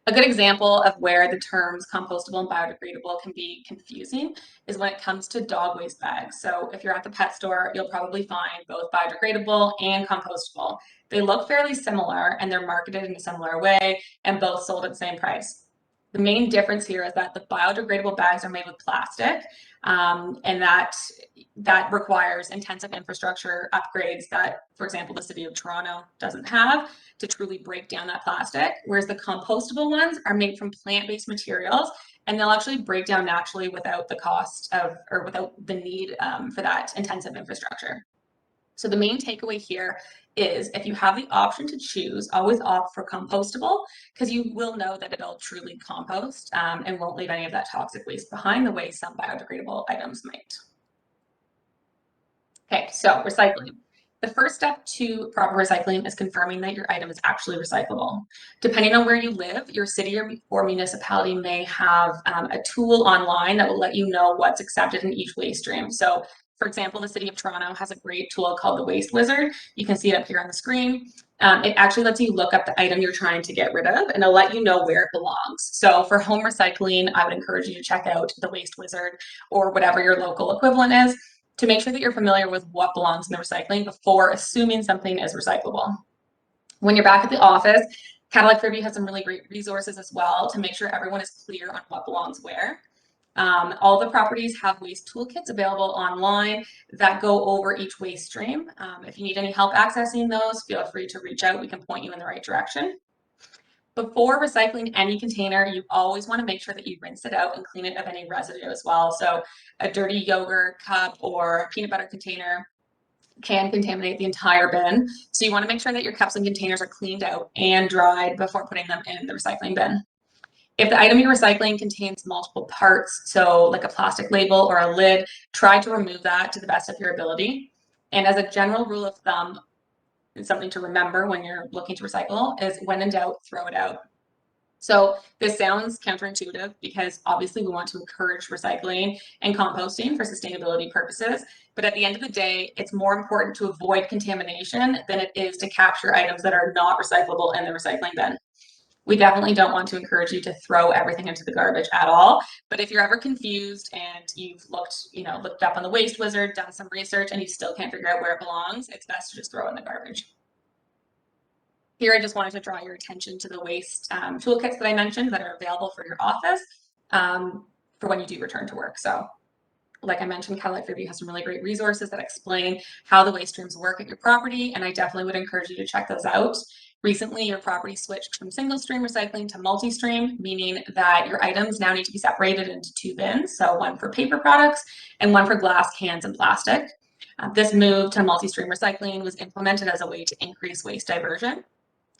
A good example of where the terms compostable and biodegradable can be confusing is when it comes to dog waste bags. So if you're at the pet store, you'll probably find both biodegradable and compostable. They look fairly similar and they're marketed in a similar way and both sold at the same price. The main difference here is that the biodegradable bags are made with plastic, and that requires intensive infrastructure upgrades that, for example, the city of Toronto doesn't have to truly break down that plastic, whereas the compostable ones are made from plant-based materials and they'll actually break down naturally without the cost of or without the need for that intensive infrastructure. So the main takeaway here is if you have the option to choose, always opt for compostable because you will know that it'll truly compost and won't leave any of that toxic waste behind the way some biodegradable items might. Okay, so recycling. The first step to proper recycling is confirming that your item is actually recyclable. Depending on where you live, your city or municipality may have a tool online that will let you know what's accepted in each waste stream. So For example, the City of Toronto has a great tool called the Waste Wizard. You can see it up here on the screen. It actually lets you look up the item you're trying to get rid of, and it'll let you know where it belongs. So for home recycling, I would encourage you to check out the Waste Wizard or whatever your local equivalent is to make sure that you're familiar with what belongs in the recycling before assuming something is recyclable. When you're back at the office, Cadillac Fairview has some really great resources as well to make sure everyone is clear on what belongs where. All the properties have waste toolkits available online that go over each waste stream. If you need any help accessing those, feel free to reach out. We can point you in the right direction. Before recycling any container, you always want to make sure that you rinse it out and clean it of any residue as well. So a dirty yogurt cup or peanut butter container can contaminate the entire bin. So you want to make sure that your cups and containers are cleaned out and dried before putting them in the recycling bin. If the item you're recycling contains multiple parts, so like a plastic label or a lid, try to remove that to the best of your ability. And as a general rule of thumb, and something to remember when you're looking to recycle, is when in doubt, throw it out. So this sounds counterintuitive because obviously we want to encourage recycling and composting for sustainability purposes. But at the end of the day, it's more important to avoid contamination than it is to capture items that are not recyclable in the recycling bin. We definitely don't want to encourage you to throw everything into the garbage at all. But if you're ever confused and you've looked up on the Waste Wizard, done some research, and you still can't figure out where it belongs, it's best to just throw it in the garbage. Here, I just wanted to draw your attention to the waste toolkits that I mentioned that are available for your office for when you do return to work. So like I mentioned, Cadillac Fairview has some really great resources that explain how the waste streams work at your property, and I definitely would encourage you to check those out. Recently, your property switched from single stream recycling to multi-stream, meaning that your items now need to be separated into two bins, so one for paper products and one for glass, cans, and plastic. This move to multi-stream recycling was implemented as a way to increase waste diversion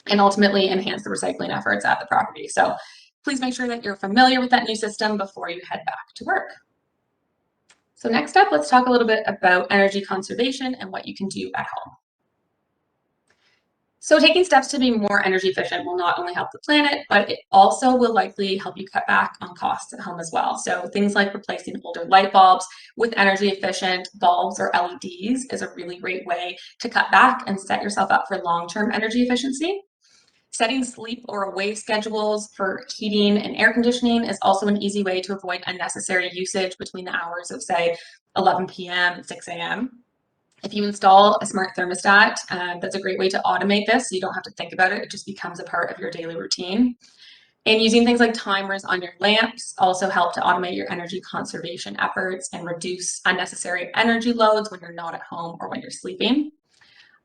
and ultimately enhance the recycling efforts at the property. So please make sure that you're familiar with that new system before you head back to work. So next up, let's talk a little bit about energy conservation and what you can do at home. So taking steps to be more energy efficient will not only help the planet, but it also will likely help you cut back on costs at home as well. So things like replacing older light bulbs with energy efficient bulbs or LEDs is a really great way to cut back and set yourself up for long-term energy efficiency. Setting sleep or away schedules for heating and air conditioning is also an easy way to avoid unnecessary usage between the hours of, say, 11 p.m. and 6 a.m. If you install a smart thermostat, that's a great way to automate this so you don't have to think about it. It just becomes a part of your daily routine. And using things like timers on your lamps also help to automate your energy conservation efforts and reduce unnecessary energy loads when you're not at home or when you're sleeping.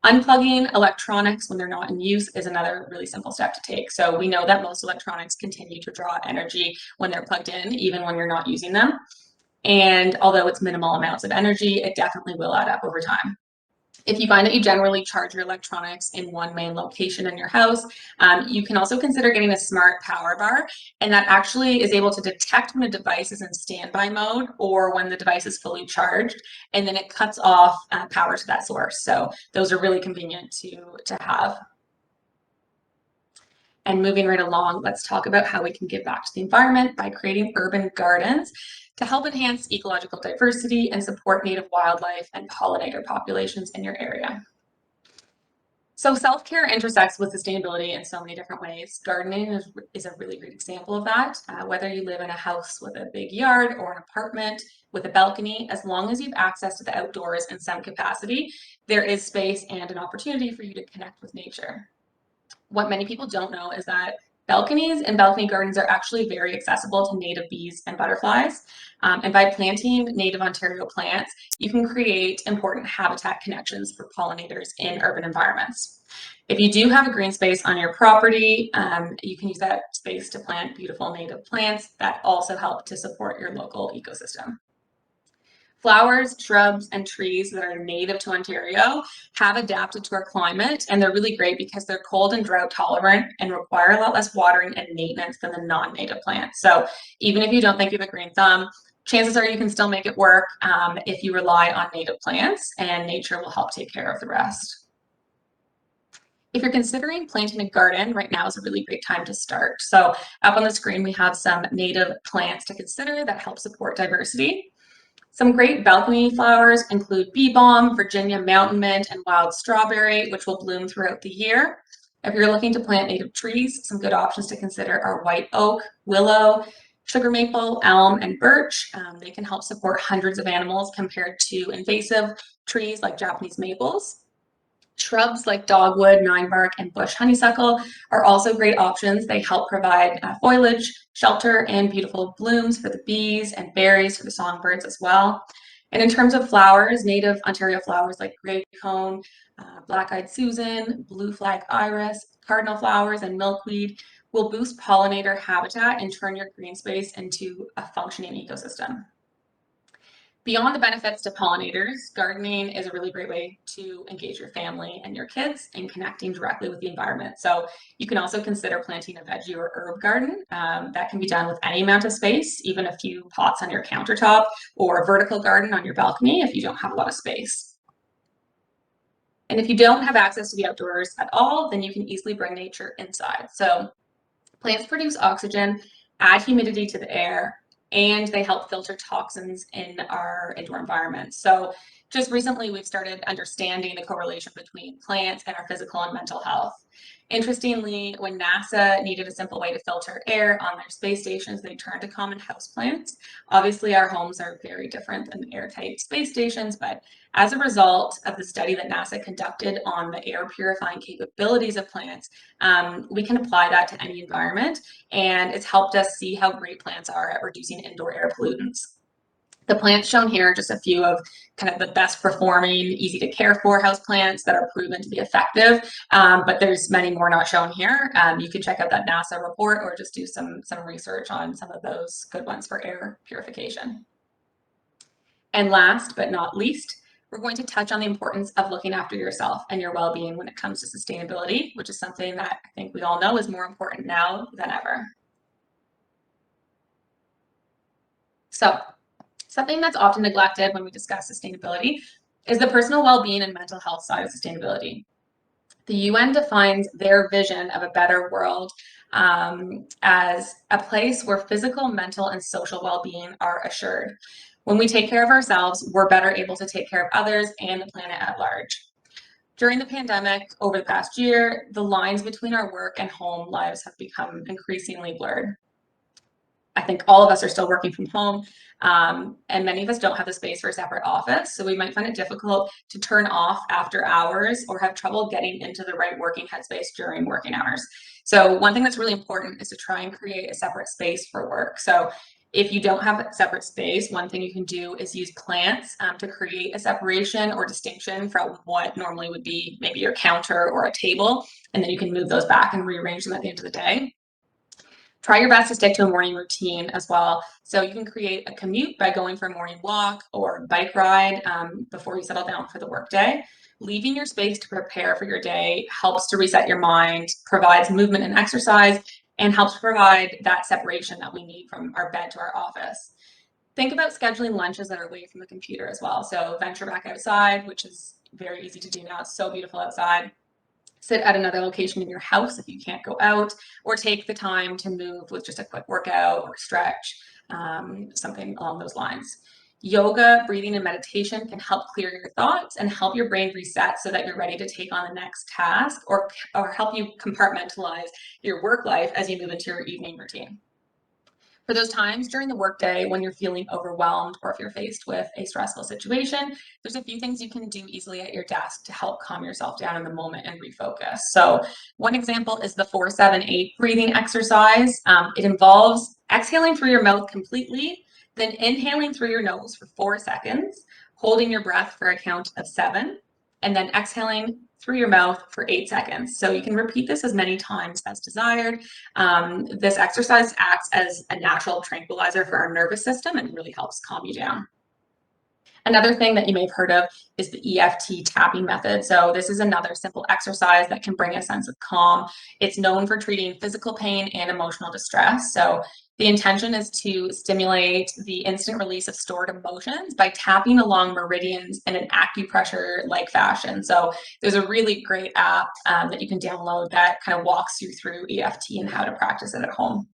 Unplugging electronics when they're not in use is another really simple step to take. So we know that most electronics continue to draw energy when they're plugged in, even when you're not using them. And although it's minimal amounts of energy, it definitely will add up over time. If you find that you generally charge your electronics in one main location in your house, you can also consider getting a smart power bar, and that actually is able to detect when a device is in standby mode or when the device is fully charged, and then it cuts off power to that source. So those are really convenient to have. And moving right along, let's talk about how we can give back to the environment by creating urban gardens to help enhance ecological diversity and support native wildlife and pollinator populations in your area. So self-care intersects with sustainability in so many different ways. Gardening is a really great example of that. Whether you live in a house with a big yard or an apartment with a balcony, as long as you have access to the outdoors in some capacity, there is space and an opportunity for you to connect with nature. What many people don't know is that balconies and balcony gardens are actually very accessible to native bees and butterflies. And by planting native Ontario plants, you can create important habitat connections for pollinators in urban environments. If you do have a green space on your property, you can use that space to plant beautiful native plants that also help to support your local ecosystem. Flowers, shrubs, and trees that are native to Ontario have adapted to our climate, and they're really great because they're cold and drought tolerant and require a lot less watering and maintenance than the non-native plants. So even if you don't think you have a green thumb, chances are you can still make it work if you rely on native plants, and nature will help take care of the rest. If you're considering planting a garden, right now is a really great time to start. So up on the screen, we have some native plants to consider that help support diversity. Some great balcony flowers include bee balm, Virginia mountain mint, and wild strawberry, which will bloom throughout the year. If you're looking to plant native trees, some good options to consider are white oak, willow, sugar maple, elm, and birch. They can help support hundreds of animals compared to invasive trees like Japanese maples. Shrubs like dogwood, ninebark, and bush honeysuckle are also great options. They help provide foliage, shelter, and beautiful blooms for the bees and berries for the songbirds as well. And in terms of flowers, native Ontario flowers like gray cone, black-eyed Susan, blue flag iris, cardinal flowers, and milkweed will boost pollinator habitat and turn your green space into a functioning ecosystem. Beyond the benefits to pollinators, gardening is a really great way to engage your family and your kids in connecting directly with the environment. So you can also consider planting a veggie or herb garden. That can be done with any amount of space, even a few pots on your countertop, or a vertical garden on your balcony if you don't have a lot of space. And if you don't have access to the outdoors at all, then you can easily bring nature inside. So plants produce oxygen, add humidity to the air, and they help filter toxins in our indoor environment. So just recently, we've started understanding the correlation between plants and our physical and mental health. Interestingly, when NASA needed a simple way to filter air on their space stations, they turned to common houseplants. Obviously, our homes are very different than airtight space stations, but as a result of the study that NASA conducted on the air purifying capabilities of plants, we can apply that to any environment, and it's helped us see how great plants are at reducing indoor air pollutants. The plants shown here are just a few of kind of the best performing, easy to care for houseplants that are proven to be effective, but there's many more not shown here. You can check out that NASA report or just do some research on some of those good ones for air purification. And last but not least, we're going to touch on the importance of looking after yourself and your well-being when it comes to sustainability, which is something that I think we all know is more important now than ever. So, something that's often neglected when we discuss sustainability is the personal well-being and mental health side of sustainability. The UN defines their vision of a better world as a place where physical, mental, and social well-being are assured. When we take care of ourselves, we're better able to take care of others and the planet at large. During the pandemic, over the past year, the lines between our work and home lives have become increasingly blurred. I think all of us are still working from home, and many of us don't have the space for a separate office, so we might find it difficult to turn off after hours or have trouble getting into the right working headspace during working hours. So one thing that's really important is to try and create a separate space for work. So if you don't have a separate space, one thing you can do is use plants to create a separation or distinction from what normally would be maybe your counter or a table, and then you can move those back and rearrange them at the end of the day. Try your best to stick to a morning routine as well. So you can create a commute by going for a morning walk or bike ride before you settle down for the workday. Leaving your space to prepare for your day helps to reset your mind, provides movement and exercise, and helps provide that separation that we need from our bed to our office. Think about scheduling lunches that are away from the computer as well. So venture back outside, which is very easy to do now. It's so beautiful outside. Sit at another location in your house if you can't go out, or take the time to move with just a quick workout or stretch, something along those lines. Yoga, breathing, and meditation can help clear your thoughts and help your brain reset so that you're ready to take on the next task, or help you compartmentalize your work life as you move into your evening routine. For those times during the workday when you're feeling overwhelmed or if you're faced with a stressful situation, there's a few things you can do easily at your desk to help calm yourself down in the moment and refocus. So one example is the 4-7-8 breathing exercise. It involves exhaling through your mouth completely, then inhaling through your nose for 4 seconds, holding your breath for a count of 7, and then exhaling through your mouth for 8 seconds. So you can repeat this as many times as desired. This exercise acts as a natural tranquilizer for our nervous system and really helps calm you down. Another thing that you may have heard of is the EFT tapping method. So this is another simple exercise that can bring a sense of calm. It's known for treating physical pain and emotional distress. So the intention is to stimulate the instant release of stored emotions by tapping along meridians in an acupressure-like fashion. So there's a really great app that you can download that kind of walks you through EFT and how to practice it at home.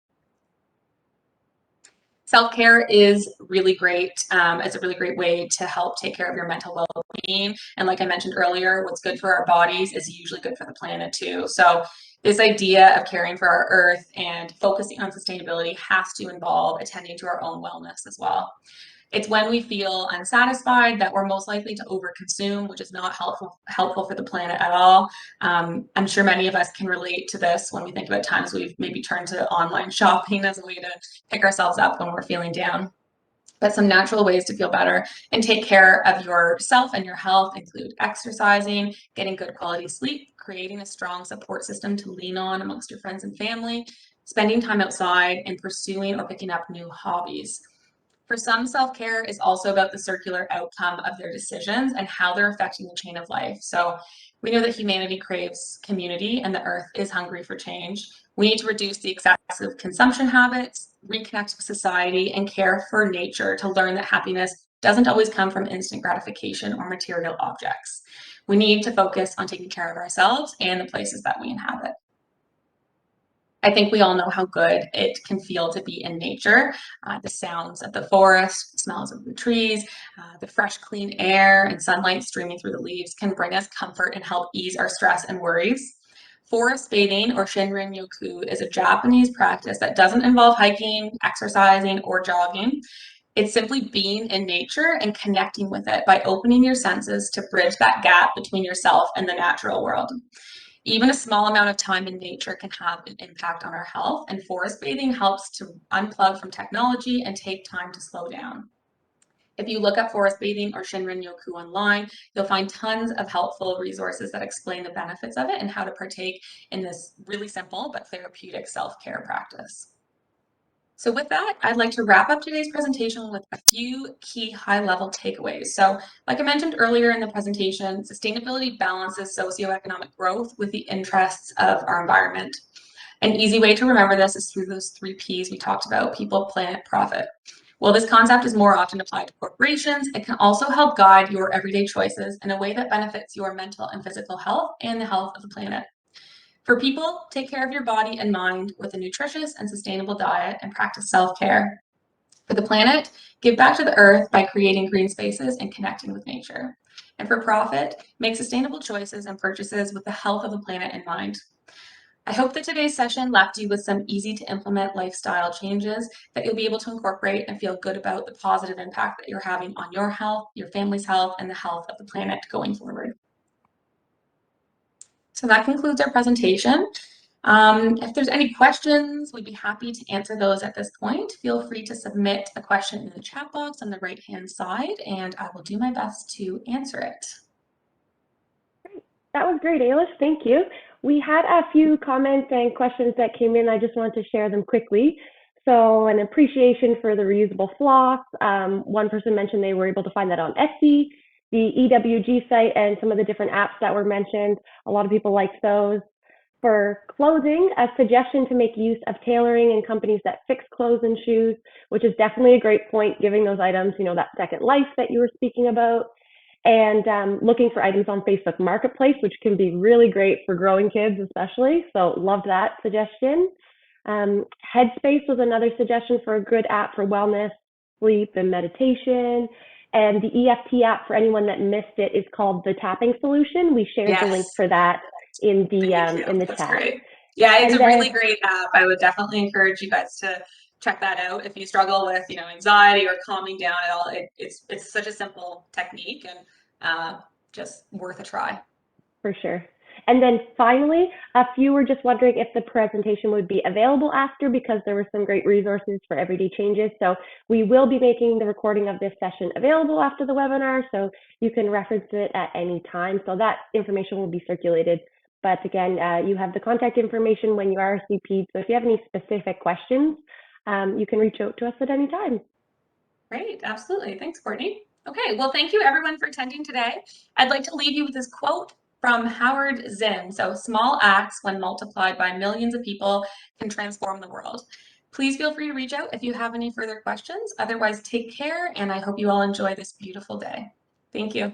Self-care is really great. It's a really great way to help take care of your mental well-being. And like I mentioned earlier, what's good for our bodies is usually good for the planet too. So this idea of caring for our earth and focusing on sustainability has to involve attending to our own wellness as well. It's when we feel unsatisfied that we're most likely to overconsume, which is not helpful for the planet at all. I'm sure many of us can relate to this when we think about times we've maybe turned to online shopping as a way to pick ourselves up when we're feeling down. But some natural ways to feel better and take care of yourself and your health include exercising, getting good quality sleep, creating a strong support system to lean on amongst your friends and family, spending time outside, and pursuing or picking up new hobbies. For some, self-care is also about the circular outcome of their decisions and how they're affecting the chain of life. So we know that humanity craves community and the earth is hungry for change. We need to reduce the excessive consumption habits, reconnect with society, and care for nature to learn that happiness doesn't always come from instant gratification or material objects. We need to focus on taking care of ourselves and the places that we inhabit. I think we all know how good it can feel to be in nature. The sounds of the forest, smells of the trees, the fresh, clean air, and sunlight streaming through the leaves can bring us comfort and help ease our stress and worries. Forest bathing, or Shinrin Yoku, is a Japanese practice that doesn't involve hiking, exercising, or jogging. It's simply being in nature and connecting with it by opening your senses to bridge that gap between yourself and the natural world. Even a small amount of time in nature can have an impact on our health, and forest bathing helps to unplug from technology and take time to slow down. If you look up forest bathing or Shinrin Yoku online, you'll find tons of helpful resources that explain the benefits of it and how to partake in this really simple but therapeutic self-care practice. So with that, I'd like to wrap up today's presentation with a few key high-level takeaways. So like I mentioned earlier in the presentation, sustainability balances socioeconomic growth with the interests of our environment. An easy way to remember this is through those 3 Ps we talked about: people, planet, profit. While this concept is more often applied to corporations, it can also help guide your everyday choices in a way that benefits your mental and physical health and the health of the planet. For people, take care of your body and mind with a nutritious and sustainable diet and practice self-care. For the planet, give back to the earth by creating green spaces and connecting with nature. And for profit, make sustainable choices and purchases with the health of the planet in mind. I hope that today's session left you with some easy to implement lifestyle changes that you'll be able to incorporate and feel good about the positive impact that you're having on your health, your family's health, and the health of the planet going forward. So that concludes our presentation. If there's any questions, we'd be happy to answer those at this point. Feel free to submit a question in the chat box on the right-hand side, and I will do my best to answer it. That was great, Ailish. Thank you. We had a few comments and questions that came in. I just want to share them quickly. So an appreciation for the reusable floss. One person mentioned they were able to find that on Etsy, the EWG site, and some of the different apps that were mentioned. A lot of people liked those. For clothing, a suggestion to make use of tailoring and companies that fix clothes and shoes, which is definitely a great point, giving those items, that second life that you were speaking about. And looking for items on Facebook Marketplace, which can be really great for growing kids especially. So loved that suggestion. Headspace was another suggestion for a good app for wellness, sleep, and meditation. And the EFT app, for anyone that missed it, is called the Tapping Solution. We shared the link for that in the That's chat. Great. Yeah, it's a really great app. I would definitely encourage you guys to check that out if you struggle with anxiety or calming down at all. It's such a simple technique and just worth a try. For sure. And then finally, a few were just wondering if the presentation would be available after, because there were some great resources for everyday changes. So we will be making the recording of this session available after the webinar, so you can reference it at any time. So that information will be circulated. But again, you have the contact information when you RSVP'd. So if you have any specific questions, you can reach out to us at any time. Great, absolutely. Thanks, Courtney. Okay, well, thank you everyone for attending today. I'd like to leave you with this quote from Howard Zinn. So, small acts, when multiplied by millions of people, can transform the world. Please feel free to reach out if you have any further questions. Otherwise, take care, and I hope you all enjoy this beautiful day. Thank you.